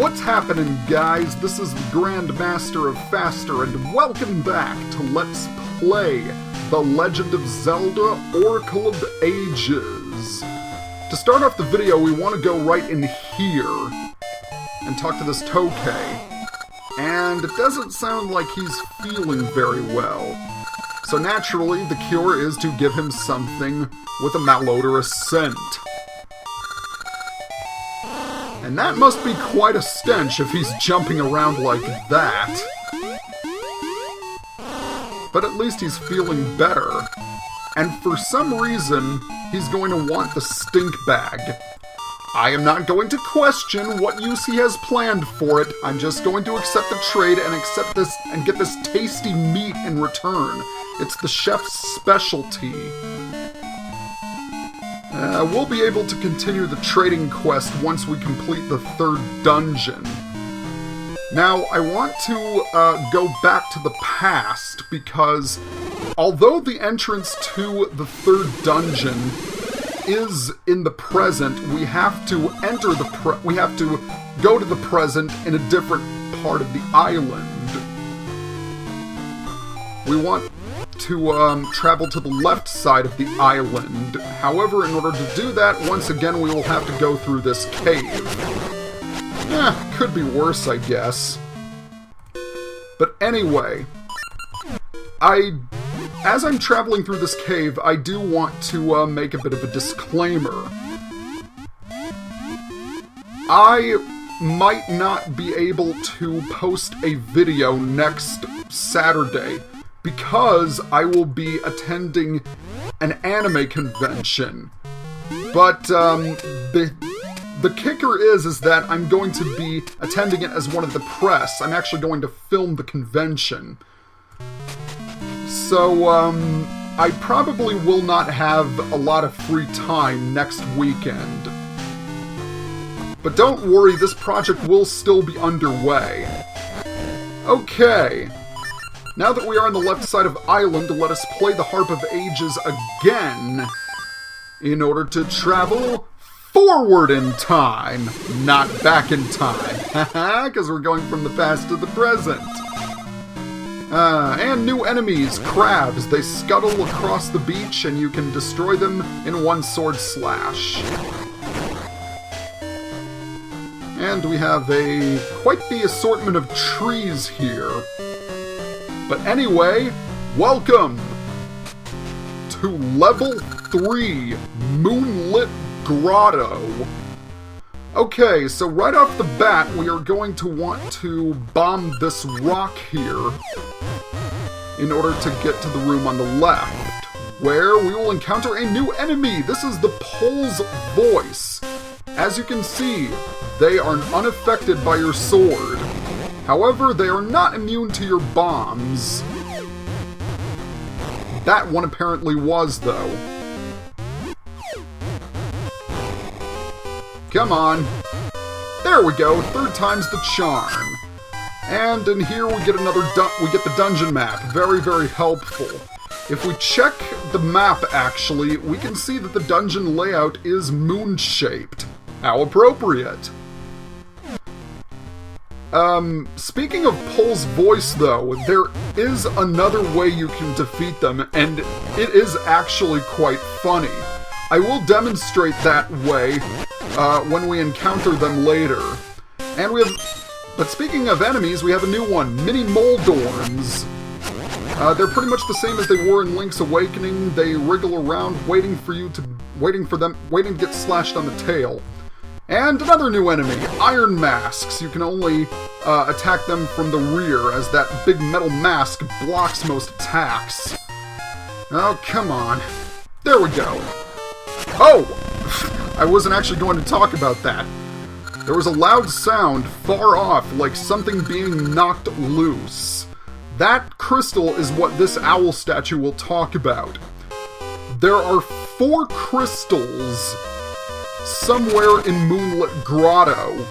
What's happening, guys? This is the Grandmaster of Faster, and welcome back to Let's Play The Legend of Zelda Oracle of Ages. To start off the video, we want to go right in here and talk to this Tokay. And it doesn't sound like he's feeling very well. So naturally, the cure is to give him something with a malodorous scent. And that must be quite a stench if he's jumping around like that. But at least he's feeling better. And for some reason, he's going to want the stink bag. I am not going to question what use he has planned for it. I'm just going to accept the trade and accept this and get this tasty meat in return. It's the chef's specialty. We'll be able to continue the trading quest once we complete the third dungeon. Now, I want to go back to the past, because although the entrance to the third dungeon is in the present, we have to go to the present in a different part of the island. We want to travel to the left side of the island. However, in order to do that, once again we will have to go through this cave. Could be worse, I guess. But anyway, as I'm traveling through this cave, I do want to make a bit of a disclaimer. I might not be able to post a video next Saturday, because I will be attending an anime convention. But the kicker is that I'm going to be attending it as one of the press. I'm actually going to film the convention. So, I probably will not have a lot of free time next weekend. But don't worry, this project will still be underway. Okay. Now that we are on the left side of island, let us play the Harp of Ages again in order to travel forward in time, not back in time. Haha, because we're going from the past to the present. And new enemies, crabs. They scuttle across the beach and you can destroy them in one sword slash. And we have quite the assortment of trees here. But anyway, welcome to Level 3, Moonlit Grotto. Okay, so right off the bat, we are going to want to bomb this rock here in order to get to the room on the left, where we will encounter a new enemy. This is the Pole's Voice. As you can see, they are unaffected by your sword. However, they are not immune to your bombs. That one apparently was, though. Come on. There we go, third time's the charm. And in here we get the dungeon map. Very, very helpful. If we check the map, actually, we can see that the dungeon layout is moon-shaped. How appropriate. Speaking of Pole's Voice, though, there is another way you can defeat them, and it is actually quite funny. I will demonstrate that way when we encounter them later. And but speaking of enemies, we have a new one, Mini Moldorms. They're pretty much the same as they were in Link's Awakening. They wriggle around, waiting to get slashed on the tail. And another new enemy, Iron Masks. You can only attack them from the rear, as that big metal mask blocks most attacks. Oh, come on. There we go. Oh! I wasn't actually going to talk about that. There was a loud sound far off, like something being knocked loose. That crystal is what this owl statue will talk about. There are 4 crystals somewhere in Moonlit Grotto.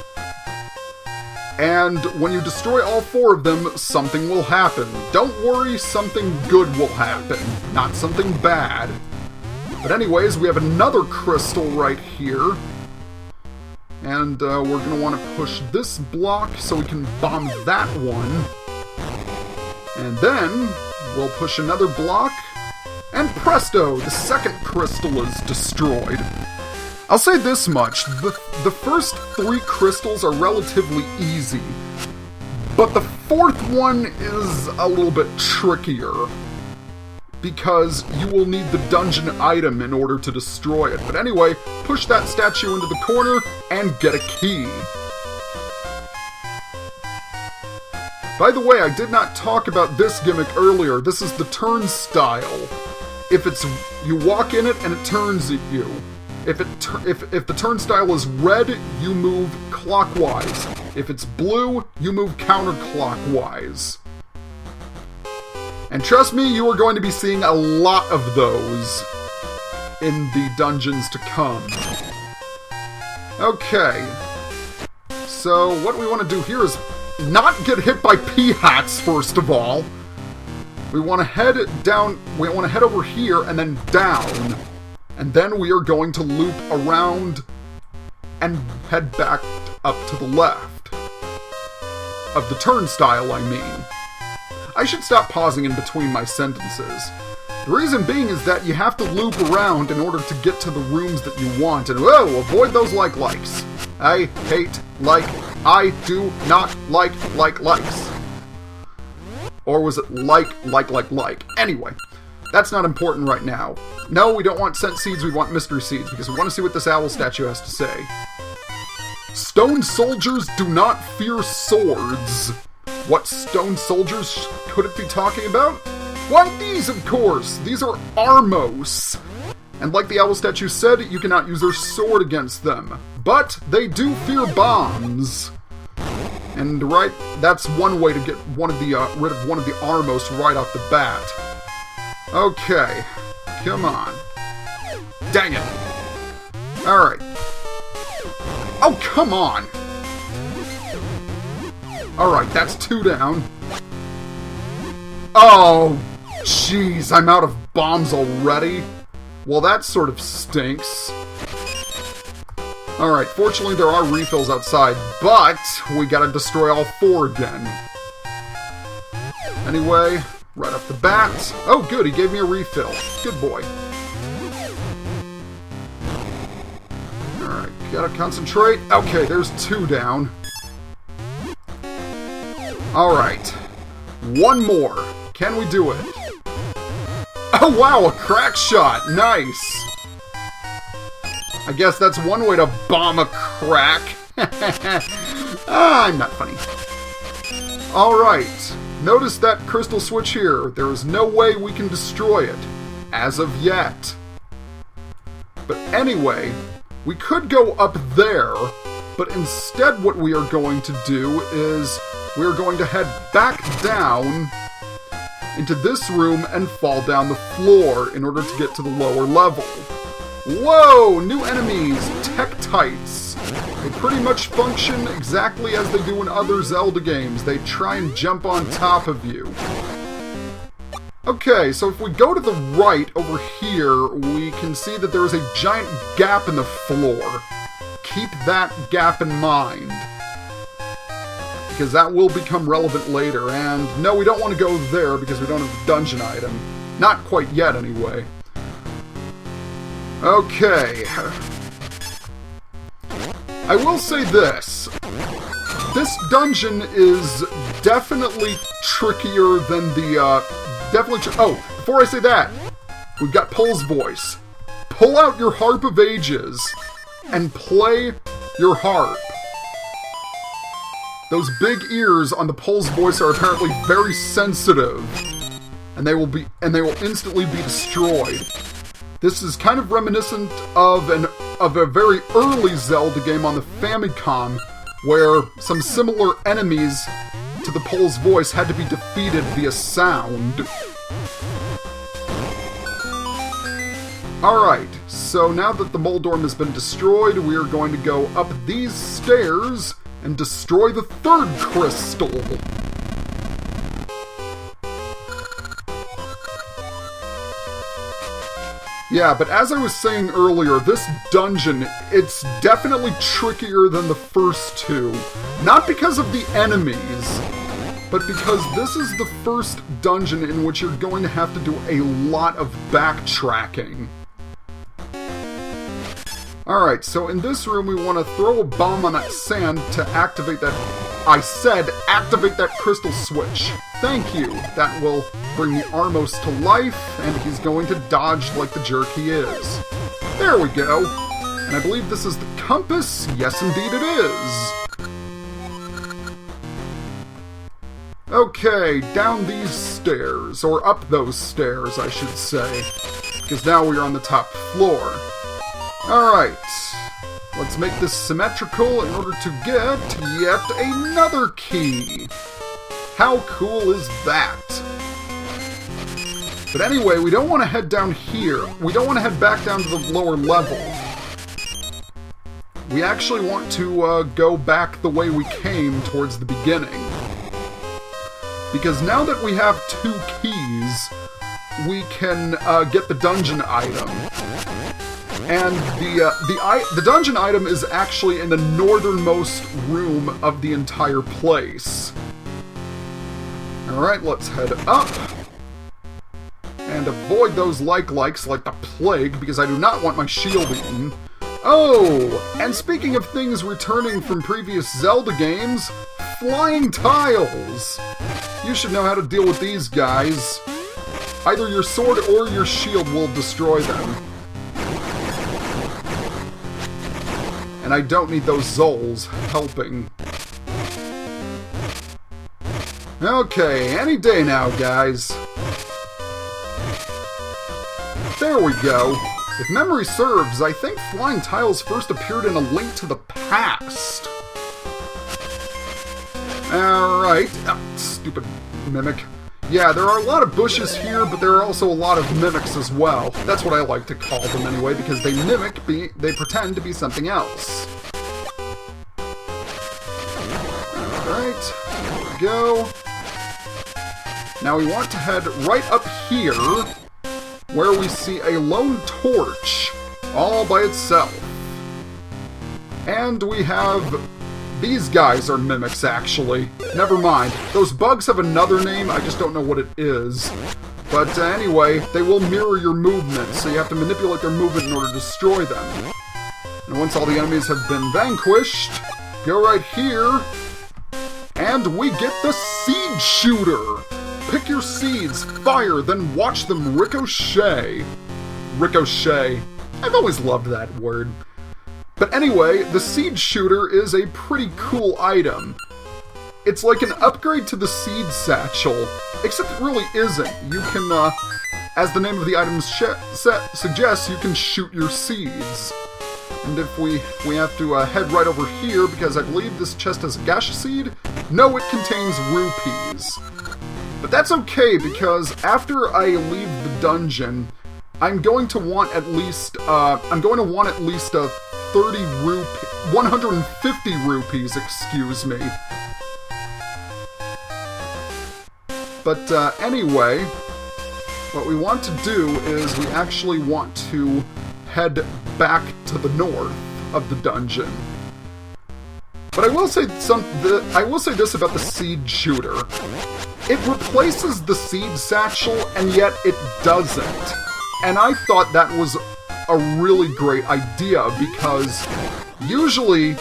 And when you destroy all 4 of them, something will happen. Don't worry, something good will happen, not something bad. But anyways, we have another crystal right here. And we're going to want to push this block so we can bomb that one. And then we'll push another block. And presto, the second crystal is destroyed. I'll say this much, the first 3 crystals are relatively easy, but the 4th one is a little bit trickier, because you will need the dungeon item in order to destroy it. But anyway, push that statue into the corner and get a key. By the way, I did not talk about this gimmick earlier. This is the turnstile. You walk in it and it turns at you. If the turnstile is red, you move clockwise. If it's blue, you move counterclockwise. And trust me, you are going to be seeing a lot of those in the dungeons to come. Okay. So what we want to do here is not get hit by pea-hats, first of all. We want to head down, we want to head over here and then down. And then we are going to loop around and head back up to the left. Of the turnstile, I mean. I should stop pausing in between my sentences. The reason being is that you have to loop around in order to get to the rooms that you want, and whoa, avoid those likes. I hate like. I do not like likes. Or was it like? Anyway, that's not important right now. No, we don't want scent seeds, we want mystery seeds, because we want to see what this owl statue has to say. Stone soldiers do not fear swords. What stone soldiers could it be talking about? Why, these, of course! These are Armos! And like the owl statue said, you cannot use their sword against them. But they do fear bombs. And right, that's one way to get rid of one of the Armos right off the bat. Okay, come on. Dang it. Alright. Oh, come on! Alright, that's 2 down. Oh, jeez, I'm out of bombs already? Well, that sort of stinks. Alright, fortunately there are refills outside, but we gotta destroy all 4 again. Anyway, right off the bat... Oh, good, he gave me a refill. Good boy. Alright, gotta concentrate. Okay, there's 2 down. Alright. 1 more. Can we do it? Oh wow, a crack shot! Nice! I guess that's one way to bomb a crack. I'm not funny. Alright. Notice that crystal switch here. There is no way we can destroy it. As of yet. But anyway, we could go up there, but instead what we are going to do is we are going to head back down into this room and fall down the floor in order to get to the lower level. Whoa! New enemies! Tektites! They pretty much function exactly as they do in other Zelda games. They try and jump on top of you. Okay, so if we go to the right over here, we can see that there is a giant gap in the floor. Keep that gap in mind, because that will become relevant later. And no, we don't want to go there because we don't have the dungeon item. Not quite yet, anyway. Okay. I will say this. This dungeon is definitely trickier than the, oh, before I say that, we've got Pull's voice. Pull out your Harp of Ages and play your harp. Those big ears on the Pull's voice are apparently very sensitive, and they will instantly be destroyed. This is kind of reminiscent of a very early Zelda game on the Famicom, where some similar enemies to the Pull's voice had to be defeated via sound. Alright, so now that the Moldorm has been destroyed, we are going to go up these stairs and destroy the 3rd crystal. Yeah, but as I was saying earlier, this dungeon, it's definitely trickier than the first two. Not because of the enemies, but because this is the first dungeon in which you're going to have to do a lot of backtracking. Alright, so in this room we want to throw a bomb on that sand to activate that... I said activate that crystal switch. Thank you. That will bring the Armos to life, and he's going to dodge like the jerk he is. There we go. And I believe this is the compass. Yes, indeed it is. Okay, down these stairs, or up those stairs, I should say, because now we are on the top floor. Alright, let's make this symmetrical in order to get yet another key. How cool is that? But anyway, we don't want to head down here. We don't want to head back down to the lower level. We actually want to go back the way we came towards the beginning. Because now that we have 2 keys, we can get the dungeon item. And the dungeon item is actually in the northernmost room of the entire place. Alright, let's head up. And avoid those likes like the plague, because I do not want my shield eaten. Oh! And speaking of things returning from previous Zelda games, flying tiles! You should know how to deal with these guys. Either your sword or your shield will destroy them. And I don't need those Zols helping. Okay, any day now, guys. There we go. If memory serves, I think flying tiles first appeared in A Link to the Past. Alright. Oh, stupid mimic. Yeah, there are a lot of bushes here, but there are also a lot of mimics as well. That's what I like to call them anyway, because they they pretend to be something else. Alright, there we go. Now we want to head right up here, where we see a lone torch, all by itself. And we have... These guys are mimics, actually. Never mind. Those bugs have another name, I just don't know what it is. But anyway, they will mirror your movements, so you have to manipulate their movement in order to destroy them. And once all the enemies have been vanquished, go right here, and we get the seed shooter! Pick your seeds, fire, then watch them ricochet. Ricochet. I've always loved that word. But anyway, the seed shooter is a pretty cool item. It's like an upgrade to the seed satchel, except it really isn't. You can, as the name of the item suggests, you can shoot your seeds. And if we have to head right over here, because I believe this chest has a gaseous seed? No, it contains rupees. But that's okay, because after I leave the dungeon, I'm going to want at least, a 150 rupees, excuse me. But anyway, what we want to do is we actually want to head back to the north of the dungeon. But I will say this about the seed shooter. It replaces the seed satchel, and yet it doesn't. And I thought that was a really great idea, because usually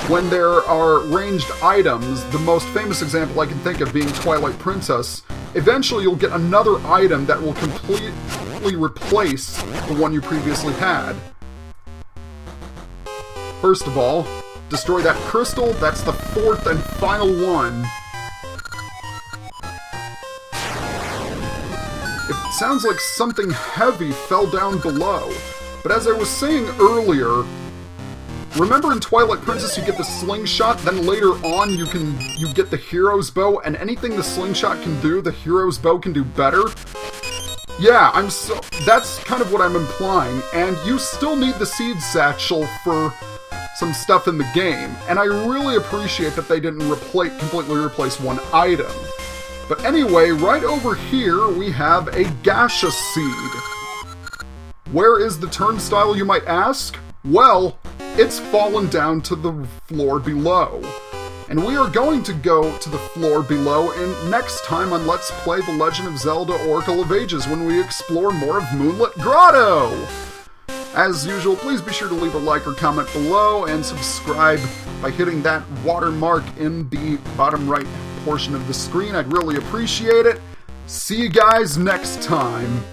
when there are ranged items, the most famous example I can think of being Twilight Princess, eventually you'll get another item that will completely replace the one you previously had. First of all, destroy that crystal. That's the 4th and final one. It sounds like something heavy fell down below. But as I was saying earlier, remember in Twilight Princess you get the slingshot, then later on you get the hero's bow, and anything the slingshot can do, the hero's bow can do better? Yeah, that's kind of what I'm implying, and you still need the seed satchel for some stuff in the game, and I really appreciate that they didn't completely replace one item. But anyway, right over here we have a gaseous seed. Where is the turnstile, you might ask? Well, it's fallen down to the floor below. And we are going to go to the floor below in next time on Let's Play The Legend of Zelda Oracle of Ages when we explore more of Moonlit Grotto! As usual, please be sure to leave a like or comment below and subscribe by hitting that watermark in the bottom right portion of the screen. I'd really appreciate it. See you guys next time.